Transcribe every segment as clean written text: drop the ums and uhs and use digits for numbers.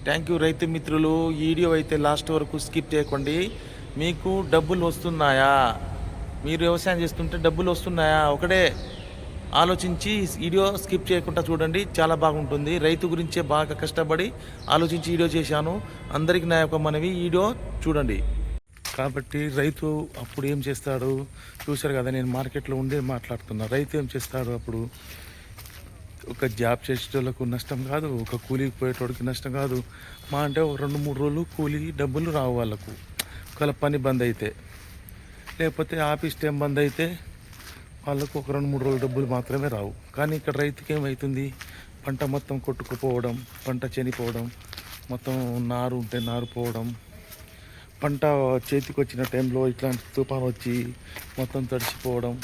Thank you రైతు మిత్రులు. Video అయితే లాస్ట్ వరకు స్కిప్ చేయకండి. మీకు డబ్బులు వస్తున్నాయా? మీరు వ్యవసాయం చేస్తుంటే డబ్బులు వస్తున్నాయా? ఒకటే ఆలోచించి వీడియో స్కిప్ చేయకుండా చూడండి, చాలా బాగుంటుంది. రైతు గురించే బాగా కష్టపడి ఆలోచించి వీడియో చేశాను. అందరికీ నా యొక్క మనవి, వీడియో చూడండి. కాబట్టి రైతు అప్పుడు ఏం చేస్తాడు చూశారు కదా, నేను మార్కెట్లో ఉండే మాట్లాడుతున్నా. రైతు ఏం చేస్తాడు అప్పుడు? ఒక జాబ్ చేసేటోళ్ళకు నష్టం కాదు, ఒక కూలీకి పోయేటోడికి నష్టం కాదు. మా అంటే ఒక 2-3 రోజులు కూలీ డబ్బులు రావు వాళ్ళకు, ఒకవేళ పని బంద్ అయితే. లేకపోతే ఆఫీస్ టైం బంద్ అయితే వాళ్ళకు ఒక 2-3 రోజులు డబ్బులు మాత్రమే రావు. కానీ ఇక్కడ రైతుకి ఏమవుతుంది? పంట మొత్తం కొట్టుకుపోవడం, పంట చనిపోవడం, మొత్తం నారు ఉంటే నారు పోవడం, పంట చేతికి వచ్చిన టైంలో ఇట్లాంటి తుఫాను వచ్చి మొత్తం తడిచిపోవడం,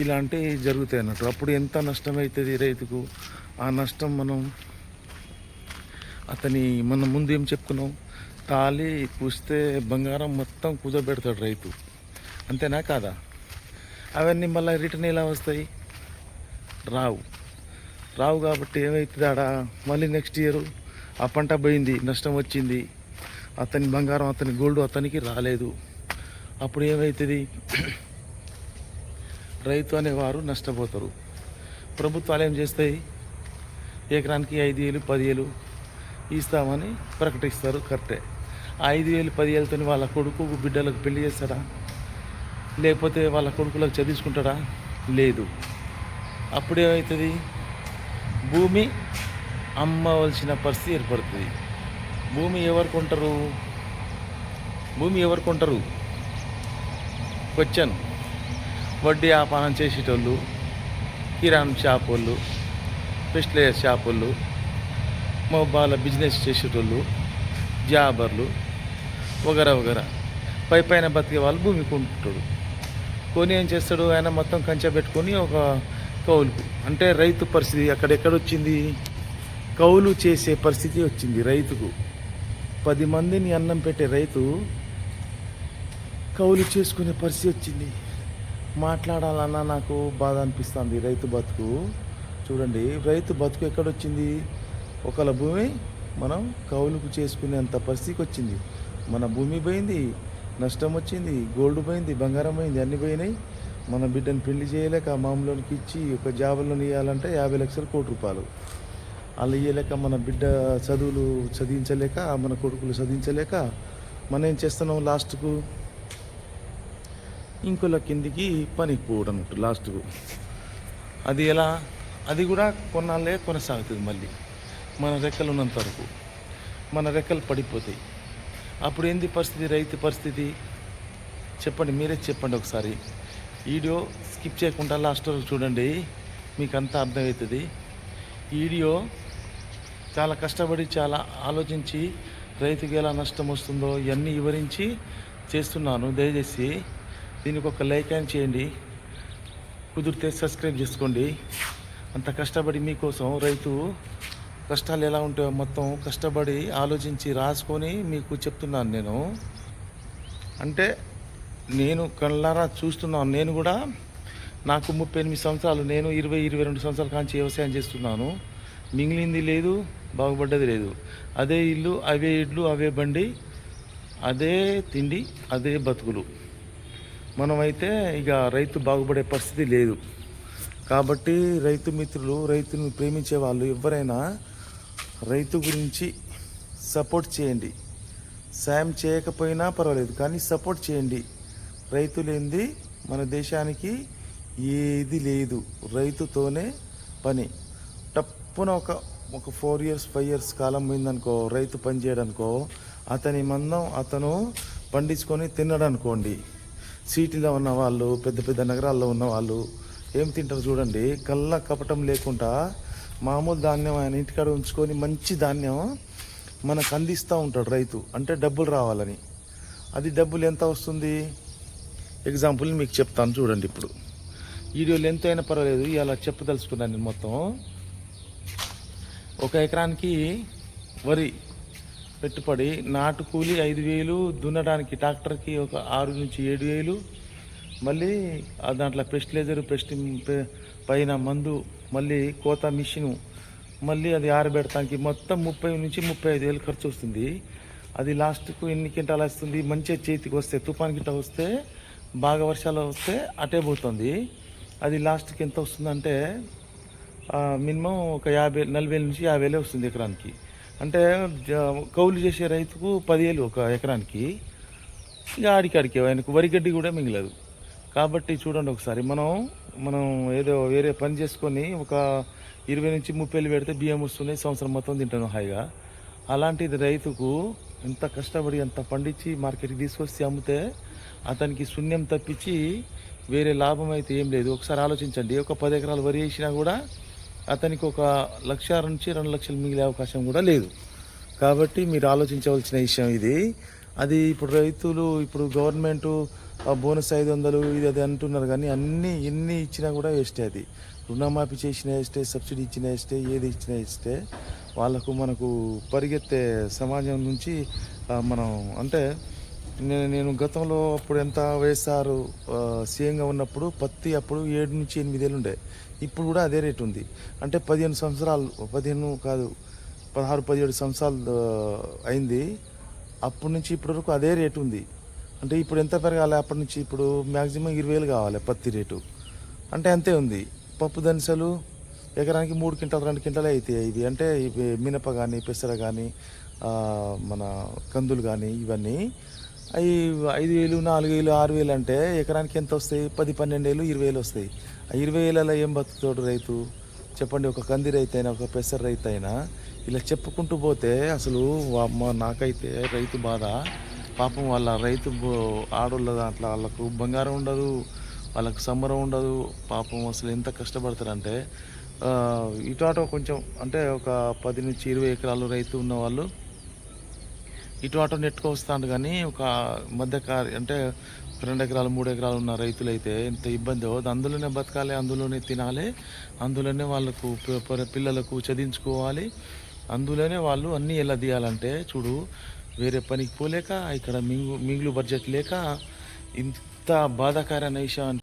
ఇలాంటివి జరుగుతాయి అన్నట్టు. అప్పుడు ఎంత నష్టం అవుతుంది రైతుకు? ఆ నష్టం మనం ముందు ఏం చెప్పుకున్నాం? తాళి కూస్తే బంగారం మొత్తం కుదబెడతాడు రైతు, అంతేనా కాదా? అవన్నీ మళ్ళీ రిటర్న్ ఎలా వస్తాయి? రావు కాబట్టి ఏమవుతుంది ఆడ? మళ్ళీ నెక్స్ట్ ఇయర్ ఆ పంట పోయింది, నష్టం వచ్చింది, అతని బంగారం, అతని గోల్డ్ అతనికి రాలేదు. అప్పుడు ఏమవుతుంది? రైతు అనేవారు నష్టపోతారు. ప్రభుత్వాలు ఏం చేస్తాయి? ఎకరానికి 5,000 10,000 ఇస్తామని ప్రకటిస్తారు, కరెక్టే. ఆ 5,000 10,000తో వాళ్ళ కొడుకు బిడ్డలకు పెళ్లి చేస్తాడా? లేకపోతే వాళ్ళ కొడుకులకు చదివించుకుంటాడా? లేదు. అప్పుడేమవుతుంది? భూమి అమ్మవలసిన పరిస్థితి ఏర్పడుతుంది. భూమి ఎవరు కొంటారు? క్వశ్చన్. వడ్డీ వ్యాపారం చేసేటోళ్ళు, కిరాణా షాప్ వాళ్ళు, ఫెస్టిలైజర్ షాప్ వాళ్ళు, మొబైల్ బిజినెస్ చేసేటోళ్ళు, జాబర్లు, వగరా పైన బతికే వాళ్ళు భూమి కొంటాడు. కొని ఏం చేస్తాడు? ఆయన మొత్తం కంచె పెట్టుకొని ఒక కౌలుకు, అంటే రైతు పరిస్థితి అక్కడెక్కడొచ్చింది? కౌలు చేసే పరిస్థితి వచ్చింది రైతుకు. 10 మందిని అన్నం పెట్టే రైతు కౌలు చేసుకునే పరిస్థితి వచ్చింది. మాట్లాడాలన్నా నాకు బాధ అనిపిస్తుంది. రైతు బతుకు చూడండి, రైతు బతుకు ఎక్కడొచ్చింది? ఒకళ్ళ భూమి మనం కౌలుకు చేసుకునేంత పరిస్థితికి వచ్చింది. మన భూమి పోయింది, నష్టం వచ్చింది, గోల్డ్ పోయింది, బంగారం పోయింది, అన్నీ పోయినాయి. మన బిడ్డను పెళ్లి చేయలేక మామూలుకి ఇచ్చి ఒక జాబులను ఇవ్వాలంటే 50 లక్షలు, 1 కోటి రూపాయలు వాళ్ళు ఇవ్వలేక, మన బిడ్డ చదువులు చదివించలేక, మన కొడుకులు చదివించలేక మనం ఏం చేస్తున్నాం? లాస్ట్కు ఇంకొల కిందికి పనికి పోవడం అన్నట్టు లాస్ట్కు. అది ఎలా? అది కూడా కొన్నాళ్ళే కొనసాగుతుంది. మళ్ళీ మన రెక్కలు ఉన్నంత వరకు మన రెక్కలు పడిపోతాయి. అప్పుడు ఏంది పరిస్థితి? రైతు పరిస్థితి చెప్పండి, మీరే చెప్పండి ఒకసారి. వీడియో స్కిప్ చేయకుండా లాస్ట్ వరకు చూడండి, మీకు అంతా అర్థమవుతుంది. వీడియో చాలా కష్టపడి, చాలా ఆలోచించి రైతుకి ఎలా నష్టం వస్తుందో ఇవన్నీ వివరించి చేస్తున్నాను. దయచేసి దీనికి ఒక లైక్ అని చేయండి, కుదిరితే సబ్స్క్రైబ్ చేసుకోండి. అంత కష్టపడి మీకోసం రైతు కష్టాలు ఎలా ఉంటాయో మొత్తం కష్టపడి ఆలోచించి రాసుకొని మీకు చెప్తున్నాను నేను. అంటే నేను కళ్ళారా చూస్తున్నాను. నేను కూడా, నాకు 38 సంవత్సరాలు, నేను 22 సంవత్సరాల కాంచి వ్యవసాయం చేస్తున్నాను. మిగిలింది లేదు, బాగుపడ్డది లేదు. అదే ఇల్లు, అవే ఇడ్లు, అవే బండి, అదే తిండి, అదే బతుకులు. మనమైతే ఇక రైతు బాగుపడే పరిస్థితి లేదు. కాబట్టి రైతు మిత్రులు, రైతును ప్రేమించే వాళ్ళు ఎవరైనా రైతు గురించి సపోర్ట్ చేయండి. సాయం చేయకపోయినా పర్వాలేదు, కానీ సపోర్ట్ చేయండి. రైతు లేనిది మన దేశానికి ఏది లేదు. రైతుతోనే పని. టప్పున ఒక 4 years 5 years కాలం పోయిందనుకో, రైతు పని చేయడానికో, అతని మందం అతను పండించుకొని తినడనుకోండి. సిటీలో ఉన్న వాళ్ళు, పెద్ద పెద్ద నగరాల్లో ఉన్న వాళ్ళు ఏం తింటారు చూడండి? కళ్ళ కపటం లేకుండా మామూలు ధాన్యం ఆయన ఇంటికాడ ఉంచుకొని మంచి ధాన్యం మనకు అందిస్తూ ఉంటాడు రైతు. అంటే డబ్బులు రావాలని. అది డబ్బులు ఎంత వస్తుంది? ఎగ్జాంపుల్ మీకు చెప్తాను చూడండి. ఇప్పుడు వీడియోలు ఎంత అయినా పర్వాలేదు, ఇలా చెప్పదలుచుకున్నాను నేను మొత్తం. 1 ఎకరానికి వరి పెట్టుబడి, నాటు కూలి 5,000, దున్నడానికి ట్రాక్టర్కి ఒక 6 నుంచి 7,000, మళ్ళీ దాంట్లో ఫెస్టిలైజర్, పైన మందు, మళ్ళీ కోత మిషను మళ్ళీ అది ఆరబెడటానికి మొత్తం 30 నుంచి 35 వేలు ఖర్చు వస్తుంది. అది లాస్ట్కు ఎన్ని క్వింటాలు వస్తుంది, మంచిగా చేతికి వస్తే తుఫాన్ గిట్ట వస్తే బాగా వర్షాలు వస్తే అటే పోతుంది. అది లాస్ట్కి ఎంత వస్తుందంటే మినిమం ఒక 40 నుంచి 50 వస్తుంది ఎకరానికి. అంటే కౌలు చేసే రైతుకు 10 వేలు ఒక ఎకరానికి. ఇక ఆడికాడికి ఆయనకు వరిగడ్డి కూడా మిగలదు. కాబట్టి చూడండి ఒకసారి, మనం ఏదో వేరే పని చేసుకొని ఒక 20 నుంచి 30 వేలు పెడితే బియ్యం వస్తున్నాయి, సంవత్సరం మొత్తం తింటాను హాయిగా. అలాంటిది రైతుకు ఎంత కష్టపడి అంత పండించి మార్కెట్కి తీసుకొచ్చి అమ్మితే అతనికి శూన్యం తప్పించి వేరే లాభం అయితే ఏం లేదు. ఒకసారి ఆలోచించండి, ఒక 10 ఎకరాలు వరి వేసినా కూడా అతనికి ఒక 1,00,000 నుంచి 2 లక్షలు మిగిలే అవకాశం కూడా లేదు. కాబట్టి మీరు ఆలోచించవలసిన విషయం ఇది. అది ఇప్పుడు రైతులు ఇప్పుడు గవర్నమెంటు బోనస్ 500 ఇది అది అంటున్నారు, కానీ ఎన్ని ఇచ్చినా కూడా వేస్టే. అది రుణమాఫీ చేసిన వేస్టే, సబ్సిడీ ఇచ్చిన వేస్టే, ఏది ఇచ్చిన వేస్టే. మనకు పరిగెత్తే సమాజం నుంచి మనం అంటే నేను గతంలో అప్పుడు ఎంత వేస్తారు సీఎంగా ఉన్నప్పుడు పత్తి అప్పుడు 7 నుంచి 8 వేలు ఉండే. ఇప్పుడు కూడా అదే రేటు ఉంది. అంటే 15 సంవత్సరాలు, 15 కాదు 16-17 సంవత్సరాలు అయింది. అప్పటి నుంచి ఇప్పటి వరకు అదే రేటు ఉంది. అంటే ఇప్పుడు ఎంత పెరగాలి అప్పటి నుంచి? ఇప్పుడు మ్యాక్సిమం 20,000 కావాలి పత్తి రేటు. అంటే అంతే ఉంది. పప్పు దినుసులు ఎకరానికి 3 క్వింటాలు 2 క్వింటాలే అవుతాయి. ఇవి అంటే ఇవి మినప కానీ, పెసర కానీ, మన కందులు కానీ ఇవన్నీ అవి 5,000, 4,000, 6,000 అంటే ఎకరానికి ఎంత వస్తాయి? 10, 12,000, 20,000 వస్తాయి. ఆ 20,000 ఏం బతుకుతాడు రైతు చెప్పండి? ఒక కంది రైతు అయినా, ఒక పెసర రైతు అయినా ఇలా చెప్పుకుంటూ పోతే అసలు నాకైతే రైతు బాధ. పాపం వాళ్ళ రైతు ఆడోళ్ళ దాంట్లో వాళ్ళకు బంగారం ఉండదు, వాళ్ళకు సంబరం ఉండదు. పాపం అసలు ఎంత కష్టపడతారంటే ఇటు కొంచెం అంటే ఒక 10 నుంచి 20 ఎకరాలు రైతు ఉన్నవాళ్ళు ఇటు ఆటో నెట్టుకు వస్తాడు. కానీ ఒక అంటే 2 ఎకరాలు 3 ఎకరాలు ఉన్న రైతులైతే ఎంత ఇబ్బందో. అందులోనే బతకాలి, అందులోనే తినాలి, అందులోనే వాళ్ళకు పిల్లలకు చదివించుకోవాలి, అందులోనే వాళ్ళు అన్నీ ఎలా తీయాలంటే చూడు, వేరే పనికి పోలేక ఇక్కడ మిగులు బడ్జెట్ లేక ఇంత బాధాకరమైన విషయం.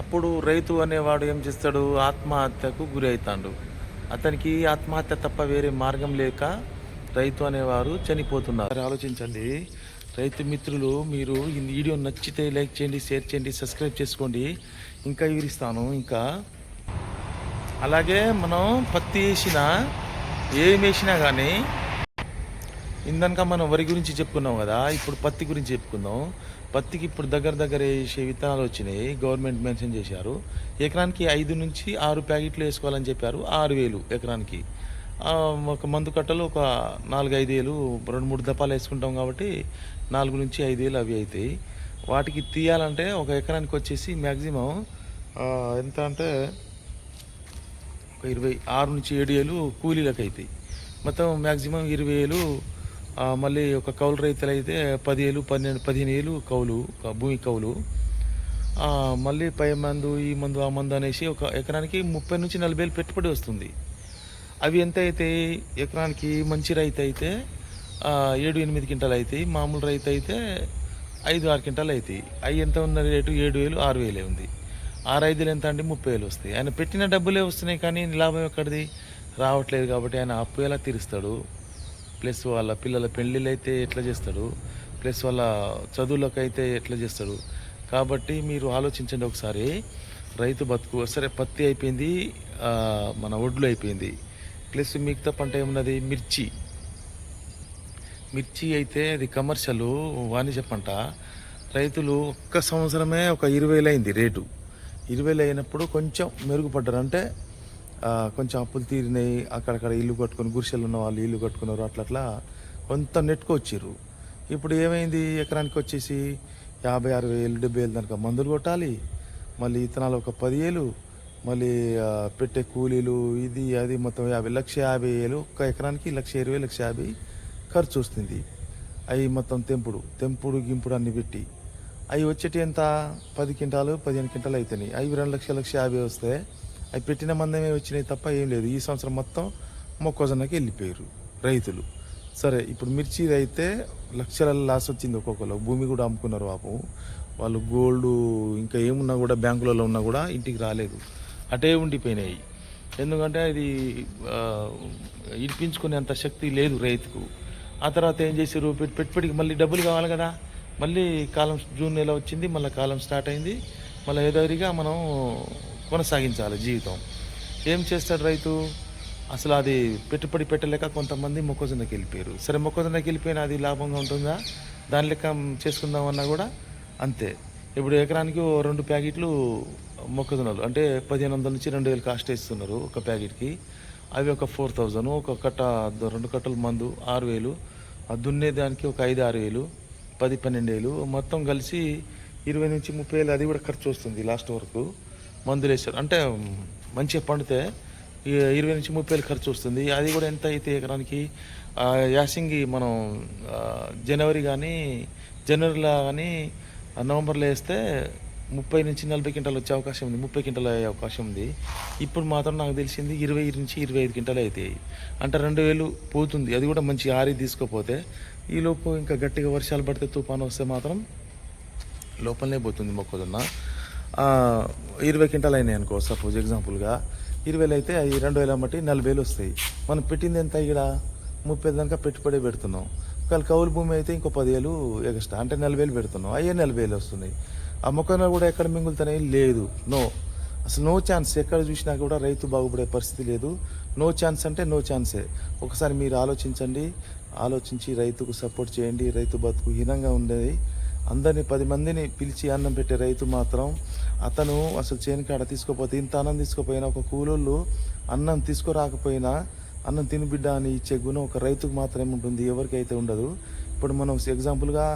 అప్పుడు రైతు అనేవాడు ఏం చేస్తాడు? ఆత్మహత్యకు గురి అవుతాడు. అతనికి ఆత్మహత్య తప్ప వేరే మార్గం లేక రైతు అనేవారు చనిపోతున్నారు. ఆలోచించండి రైతు మిత్రులు, మీరు ఈ వీడియో నచ్చితే లైక్ చేయండి, షేర్ చేయండి, సబ్స్క్రైబ్ చేసుకోండి. ఇంకా వివరిస్తాను. ఇంకా అలాగే మనం పత్తి వేసినా ఏం వేసినా కానీ ఇందాక మనం వరి గురించి చెప్పుకున్నాం కదా, ఇప్పుడు పత్తి గురించి చెప్పుకుందాం. పత్తికి ఇప్పుడు దగ్గర వేసే విత్తనాలు వచ్చినాయి, గవర్నమెంట్ మెన్షన్ చేశారు. ఎకరానికి 5 నుంచి 6 ప్యాకెట్లు వేసుకోవాలని చెప్పారు. 6,000 ఎకరానికి. ఒక మందు కట్టలు ఒక 4-5 వేలు, 2-3 దపాలు వేసుకుంటాం కాబట్టి 4 నుంచి 5 వేలు అవి అవుతాయి. వాటికి తీయాలంటే ఒక ఎకరానికి వచ్చేసి మ్యాక్సిమం ఎంత అంటే ఒక 26 నుంచి 7 వేలు కూలీలకు అవుతాయి. మొత్తం మ్యాక్సిమం 20 వేలు. మళ్ళీ ఒక కౌలు రైతులు అయితే 10 వేలు, 15 వేలు కౌలు, భూమి కౌలు. మళ్ళీ పై మందు, ఈ మందు, ఆ మందు అనేసి ఒక ఎకరానికి 30 నుంచి 40 వేలు పెట్టుబడి వస్తుంది. అవి ఎంత అవుతాయి? ఎకరానికి మంచి రైతు అయితే 7-8 క్వింటాలు అవుతాయి, మామూలు రైతు అయితే 5-6 క్వింటాలు అవుతాయి. అవి ఎంత ఉన్న రేటు? 7,000, 6,000 ఉంది. 6-5 ఎంత అంటే 30,000 వస్తాయి. ఆయన పెట్టిన డబ్బులే వస్తున్నాయి, కానీ లాభం ఎక్కడిది? రావట్లేదు. కాబట్టి ఆయన అప్పు ఎలా తీరుస్తాడు? ప్లస్ వాళ్ళ పిల్లల పెళ్ళిళ్ళు అయితే ఎట్లా చేస్తాడు? ప్లస్ వాళ్ళ చదువులకైతే ఎట్లా చేస్తాడు? కాబట్టి మీరు ఆలోచించండి ఒకసారి. రైతు బతుకు సరే, పత్తి అయిపోయింది, మన ఒడ్లు అయిపోయింది, ప్లస్ మిగతా పంట ఏమున్నది? మిర్చి అయితే అది కమర్షియల్ వాణిజ్య పంట. రైతులు ఒక్క సంవత్సరమే ఒక 20,000 అయింది రేటు. 20,000 అయినప్పుడు కొంచెం మెరుగుపడ్డారు. అంటే కొంచెం అప్పులు తీరినాయి, అక్కడక్కడ ఇల్లు కట్టుకొని, గుడిసెలు ఉన్న వాళ్ళు ఇల్లు కట్టుకున్నారు, అట్లా కొంత నెట్టుకొచ్చారు. ఇప్పుడు ఏమైంది? ఎకరానికి వచ్చేసి 50,000-60,000, 70,000 దానికి మందులు కొట్టాలి, మళ్ళీ ఇత్తనాలు ఒక 10,000, మళ్ళీ పెట్టే కూలీలు, ఇది అది మొత్తం 1,50,000 ఒక్క ఎకరానికి 1,20,000, 1,50,000 ఖర్చు వస్తుంది. అవి మొత్తం తెంపుడు గింపుడు అన్ని పెట్టి అవి వచ్చేటి ఎంత? 10 క్వింటాలు 15 క్వింటాలు అవుతాయి. అవి 2,00,000, 1,50,000 వస్తే అవి పెట్టిన మందమే వచ్చినాయి తప్ప ఏం లేదు. ఈ సంవత్సరం మొత్తం మొక్కజొన్నకి వెళ్ళిపోయారు రైతులు. సరే, ఇప్పుడు మిర్చి అయితే లక్షల లాస్ వచ్చింది ఒక్కొక్కరు. భూమి కూడా అమ్ముకున్నారు పాపం వాళ్ళు. గోల్డ్ ఇంకా ఏమున్నా కూడా బ్యాంకులలో ఉన్నా కూడా ఇంటికి రాలేదు, అటే ఉండిపోయినాయి. ఎందుకంటే ఇది ఇడిపించుకునేంత శక్తి లేదు రైతుకు. ఆ తర్వాత ఏం చేసిర్రు, పెట్టుబడికి మళ్ళీ డబ్బులు కావాలి కదా! మళ్ళీ కాలం జూన్ నెల వచ్చింది. మళ్ళా కాలం స్టార్ట్ అయింది. మళ్ళా యథావిధిగా మనం కొనసాగించాలి జీవితం. ఏం చేస్తాడు రైతు? అసలు అది పెట్టుబడి పెట్టలేక కొంతమంది మొక్కజొన్నకి వెళ్ళిపోయారు. సరే మొక్కజొన్నకి వెళ్ళిపోయినా అది లాభంగా ఉంటుందా? దాని లెక్క చేసుకుందామన్నా కూడా అంతే. ఇప్పుడు ఎకరానికి ఓ 2 ప్యాకెట్లు మొక్కజొన్నలు అంటే 1500 నుంచి 2000 కాస్ట్ ఇస్తున్నారు ఒక ప్యాకెట్‌కి. అవి ఒక 4000, ఒక కట్ట 2 కట్టల మందు 6000, దున్నేదానికి ఒక 5, 6000, 10, 12,000 మొత్తం కలిసి 20,000-30,000 అది కూడా ఖర్చు వస్తుంది లాస్ట్ వరకు. మందులేసారు అంటే మంచిగా పండితే 20,000-30,000 ఖర్చు వస్తుంది. అది కూడా ఎంత అయితే ఎకరానికి యాసంగి మనం జనవరిలో కానీ నవంబర్లో వేస్తే 30-40 క్వింటాలు వచ్చే అవకాశం ఉంది. 30 క్వింటాలు అయ్యే అవకాశం ఉంది. ఇప్పుడు మాత్రం నాకు తెలిసింది 20-25 క్వింటాలు అవుతాయి. అంటే 2,000 పోతుంది. అది కూడా మంచి ఆరి తీసుకోపోతే. ఈలోపు ఇంకా గట్టిగా వర్షాలు పడితే తుఫాను వస్తే మాత్రం లోపలనే పోతుంది మొక్కజొన్న. 20 క్వింటాలు అయినాయి అనుకో సపోజ్ ఎగ్జాంపుల్గా. 20,000 అయితే అవి 2,000 బట్టి 40,000 వస్తాయి. మనం పెట్టింది ఎంత ఇక్కడ 30 దాకా పెట్టుబడి పెడుతున్నాం. ఒకవేళ కౌలు భూమి అయితే ఇంకో 10,000 ఎక్స్ట్రా అంటే 40,000 పెడుతున్నాం. అయ్యే 40,000 వస్తున్నాయి. ఆ మొక్కజొన్న కూడా ఎక్కడ మిగులుతున్నాయి? లేదు. అసలు నో ఛాన్స్. ఎక్కడ చూసినా కూడా రైతు బాగుపడే పరిస్థితి లేదు. నో ఛాన్స్ అంటే నో ఛాన్సే. ఒకసారి మీరు ఆలోచించి రైతుకు సపోర్ట్ చేయండి. రైతు బతుకు హీనంగా ఉండేది. అందరినీ 10 మందిని పిలిచి అన్నం పెట్టే రైతు మాత్రం అతను అసలు చేను కాడ తీసుకోపోతే ఇంత అన్నం తీసుకుపోయినా ఒక కూలోళ్ళు అన్నం తీసుకురాకపోయినా అన్నం తిని బిడ్డ అని ఇచ్చే గుణం ఒక రైతుకు మాత్రమే ఉంటుంది, ఎవరికైతే ఉండదు. ఇప్పుడు మనం ఎగ్జాంపుల్గా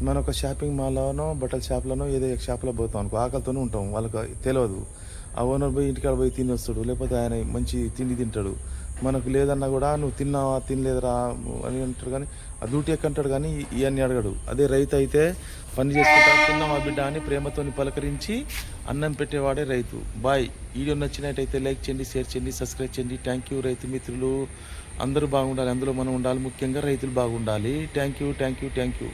మనం ఒక షాపింగ్ మాల్లోనో బట్టల షాప్లోనో ఏదో ఒక షాప్లో పోతాం అనుకో, ఆకలితోనే ఉంటాం, వాళ్ళకి తెలియదు. ఆ ఓనర్ పోయి ఇంటికాడ పోయి తిని వస్తాడు, లేకపోతే ఆయన మంచి తిండి తింటాడు. మనకు లేదన్నా కూడా నువ్వు తిన్నావా తినలేదురా అని అంటాడు, కానీ ఆ డ్యూటీ ఎక్కంటాడు కానీ ఇవన్నీ అడగడు. అదే రైతు అయితే పని చేసుకుంటా తిన్నావా బిడ్డ అని ప్రేమతోని పలకరించి అన్నం పెట్టేవాడే రైతు. బాయ్. వీడియో నచ్చినట్టయితే లైక్ చేయండి, షేర్ చేయండి, సబ్స్క్రైబ్ చేయండి. థ్యాంక్ యూ రైతు మిత్రులు. అందరూ బాగుండాలి, అందులో మనం ఉండాలి, ముఖ్యంగా రైతులు బాగుండాలి. Thank you.